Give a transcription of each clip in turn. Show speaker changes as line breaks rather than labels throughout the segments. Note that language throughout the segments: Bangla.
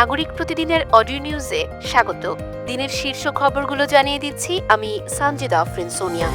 নাগরিক প্রতিদিনের অডিও নিউজে স্বাগত। দিনের শীর্ষ খবরগুলো জানিয়ে দিচ্ছি আমি সানজিদা আফরিন সোনিয়া।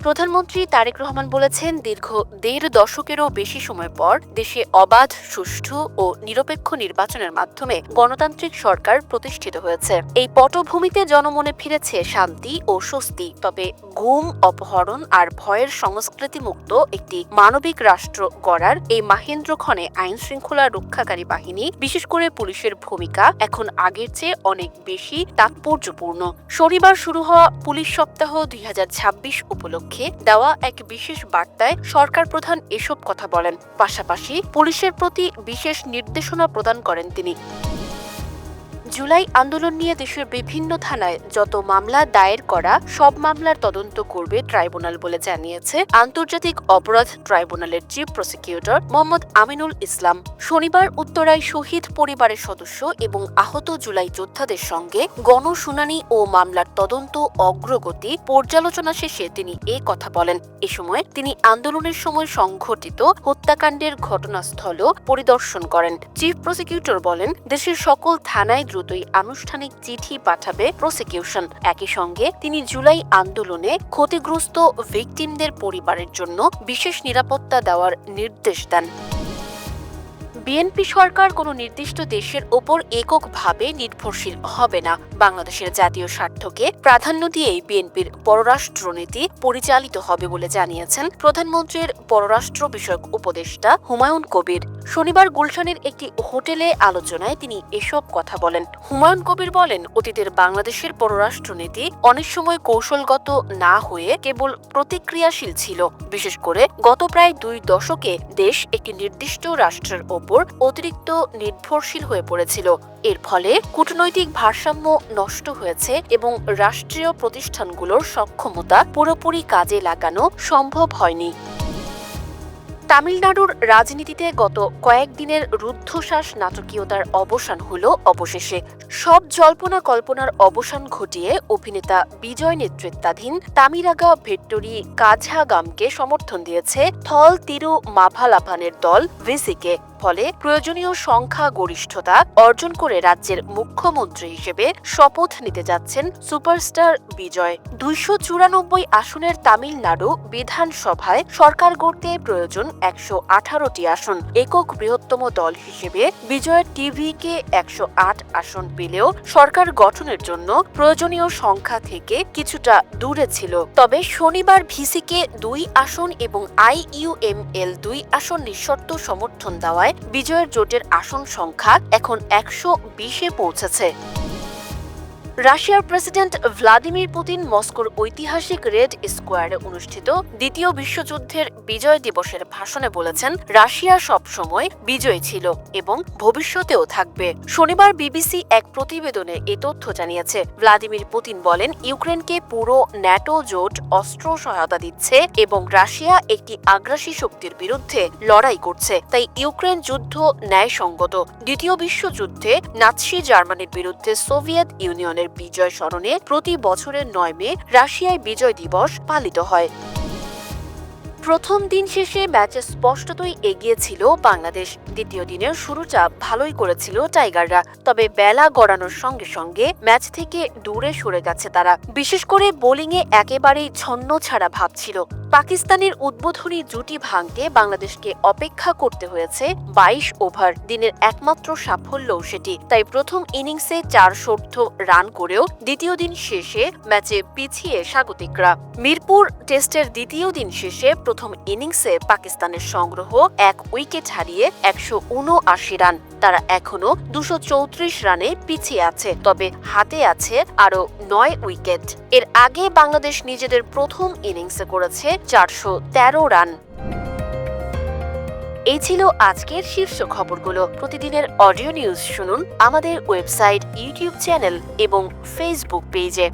প্রধানমন্ত্রী তারেক রহমান বলেছেন, দীর্ঘ ১.৫ দশকেরও বেশি সময় পর দেশে অবাধ, সুষ্ঠু ও নিরপেক্ষ নির্বাচনের মাধ্যমে গণতান্ত্রিক সরকার প্রতিষ্ঠিত হয়েছে। এই পটভূমিতে জনমনে ফিরেছে শান্তি ও স্বস্তি। তবে গুম, অপহরণ আর ভয়ের সংস্কৃতি মুক্ত একটি মানবিক রাষ্ট্র গড়ার এই মাহেন্দ্রক্ষণে আইন শৃঙ্খলা রক্ষাকারী বাহিনী, বিশেষ করে পুলিশের ভূমিকা এখন আগের চেয়ে অনেক বেশি তাৎপর্যপূর্ণ। শনিবার শুরু হওয়া পুলিশ সপ্তাহ ২০২৬ উপলক্ষে দেওয়া এক বিশেষ বার্তায় সরকার প্রধান এসব কথা বলেন। পাশাপাশি পুলিশের প্রতি বিশেষ নির্দেশনা প্রদান করেন তিনি। জুলাই আন্দোলন নিয়ে দেশের বিভিন্ন থানায় যত মামলা দায়ের করা, সব মামলার তদন্ত করবে ট্রাইব্যুনাল বলে জানিয়েছে আন্তর্জাতিক অপরাধ ট্রাইব্যুনালের চিফ প্রসিকিউটর মোহাম্মদ আমিনুল ইসলাম। শনিবার উত্তরায় শহীদ পরিবারের সদস্য এবং আহত জুলাই যোদ্ধাদের সঙ্গে গণশুনানি ও মামলার তদন্ত অগ্রগতি পর্যালোচনা শেষে তিনি এ কথা বলেন। এ সময় তিনি আন্দোলনের সময় সংঘটিত হত্যাকাণ্ডের ঘটনাস্থলও পরিদর্শন করেন। চিফ প্রসিকিউটর বলেন, দেশের সকল থানায় দ্রুতই আনুষ্ঠানিক চিঠি পাঠাবে প্রসিকিউশন। একই সঙ্গে তিনি জুলাই আন্দোলনে ক্ষতিগ্রস্ত ভিকটিমদের পরিবারের জন্য বিশেষ নিরাপত্তা দেওয়ার নির্দেশ দেন। বিএনপি সরকার কোনো নির্দিষ্ট দেশের ওপর এককভাবে নির্ভরশীল হবে না। বাংলাদেশের জাতীয় স্বার্থকে প্রাধান্য দিয়েই বিএনপির পররাষ্ট্রনীতি পরিচালিত হবে বলে জানিয়েছেন প্রধানমন্ত্রীর পররাষ্ট্র বিষয়ক উপদেষ্টা হুমায়ুন কবির। শনিবার গুলশানের একটি হোটেলে আলোচনায় তিনি এসব কথা বলেন। হুমায়ুন কবির বলেন, অতীতের বাংলাদেশের পররাষ্ট্রনীতি অনেক সময় কৌশলগত না হয়ে কেবল প্রতিক্রিয়াশীল ছিল। বিশেষ করে গত প্রায় ২ দশকে দেশ একটি নির্দিষ্ট রাষ্ট্রের ওপর অতিরিক্ত নির্ভরশীল হয়ে পড়েছিল। এর ফলে কূটনৈতিক ভারসাম্য নষ্ট হয়েছে এবং রাষ্ট্রীয় প্রতিষ্ঠানগুলোর সক্ষমতা পুরোপুরি কাজে লাগানো সম্ভব হয়নি। তামিলনাড়ুর রাজনীতিতে গত কয়েকদিনের রুদ্ধশ্বাস নাটকীয়তার অবসান হলো অবশেষে। সব জল্পনা কল্পনার অবসান ঘটিয়ে অভিনেতা বিজয় নেতৃত্বাধীন তামিরাগা ভেট্টরি কাঝাগামকে সমর্থন দিয়েছে থল তিরু মাভালাভানের দল ভিসিকে। ফলে প্রয়োজনীয় সংখ্যা গরিষ্ঠতা অর্জন করে রাজ্যের মুখ্যমন্ত্রী হিসেবে শপথ নিতে যাচ্ছেন সুপারস্টার বিজয়। ২৯৪ আসনের তামিলনাড়ু বিধানসভায় সরকার গড়তে প্রয়োজন ১১৮টি আসন। একক বৃহত্তম দল হিসেবে বিজয়ের টিভিকে ১০৮ আসন পেলেও সরকার গঠনের জন্য প্রয়োজনীয় সংখ্যা থেকে কিছুটা দূরে ছিল। তবে শনিবার ভিসিকে ২ আসন এবং আইইউএমএল ২ আসন নিঃশর্ত সমর্থন দেওয়ায় বিজয়ের জোটের আসন সংখ্যা এখন ১২০-এ পৌঁছেছে। রাশিয়ার প্রেসিডেন্ট ভ্লাদিমির পুতিন মস্কোর ঐতিহাসিক রেড স্কোয়ারে অনুষ্ঠিত দ্বিতীয় বিশ্বযুদ্ধের বিজয় দিবসের ভাষণে বলেছেন, রাশিয়া সবসময় বিজয়ী ছিল এবং ভবিষ্যতেও থাকবে। শনিবার বিবিসি এক প্রতিবেদনে এ তথ্য জানিয়েছে। ভ্লাদিমির পুতিন বলেন, ইউক্রেনকে পুরো ন্যাটো জোট অস্ত্র সহায়তা দিচ্ছে এবং রাশিয়া একটি আগ্রাসী শক্তির বিরুদ্ধে লড়াই করছে, তাই ইউক্রেন যুদ্ধ ন্যায়সঙ্গত। দ্বিতীয় বিশ্বযুদ্ধে নাৎসি জার্মানির বিরুদ্ধে সোভিয়েত ইউনিয়নের বিজয় স্মরণে প্রতি বছরের ৯ মে রাশিয়ায় বিজয় দিবস পালিত হয়। প্রথম দিন শেষে ম্যাচে স্পষ্টতই এগিয়ে ছিল বাংলাদেশ। দ্বিতীয় দিনের শুরুটা ভালোই করেছিল টাইগাররা, তবে বেলা গড়ানোর সঙ্গে সঙ্গে ম্যাচ থেকে দূরে সরে গেছে তারা। বিশেষ করে বোলিংয়ে একেবারেই ছন্ন ছাড়া ভাব ছিল। পাকিস্তানের উদ্বোধনী জুটি ভাঙতে বাংলাদেশকে অপেক্ষা করতে হয়েছে ২২ ওভার। দিনের একমাত্র সাফল্যও সেটি। তাই প্রথম ইনিংসে ৪০০ রান করেও দ্বিতীয় দিন শেষে ম্যাচে পিছিয়ে স্বাগতিকরা। মিরপুর টেস্টের দ্বিতীয় দিন শেষে প্রথম ইনিংসে পাকিস্তানের সংগ্রহ ১ উইকেট হারিয়ে ১৭৯ রান। তারা এখনো ২৩৪ রানে পিছিয়ে আছে, তবে হাতে আছে আরও ৯ উইকেট। এর আগে বাংলাদেশ নিজেদের প্রথম ইনিংসে করেছে ৪১৩ রান। এই ছিল আজকের শীর্ষ খবরগুলো। প্রতিদিনের অডিও নিউজ শুনুন আমাদের ওয়েবসাইট, ইউটিউব চ্যানেল এবং ফেসবুক পেজে।